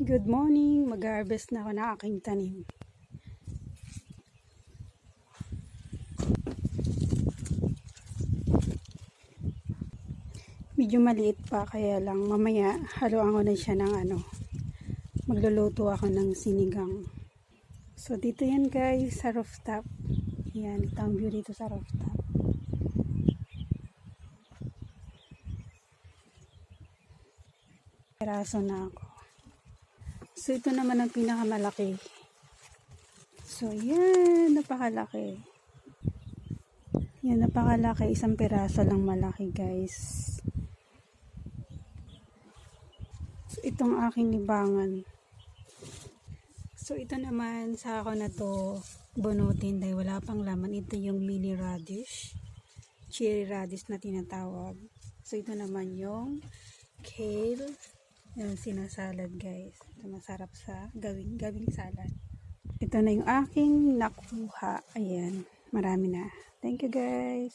Good morning! Mag-harvest na ako ng aking tanim. Medyo maliit pa, kaya lang mamaya haluan ko na siya ng magluluto ako ng sinigang. So dito yan guys, sa rooftop. Yan, ito ang view dito sa rooftop. Peraso na ako. So ito naman ang pinakamalaki. So yan, napakalaki. Yan, napakalaki. Isang peraso lang malaki guys. So itong aking libangan. So ito naman sa ako na to bunutin dahil wala pang laman. Ito yung mini radish. Cherry radish na tinatawag. So ito naman yung kale. Yung sinasalad guys. Ito masarap sa gawing salad. Ito na yung aking nakuha. Ayan. Marami na. Thank you guys.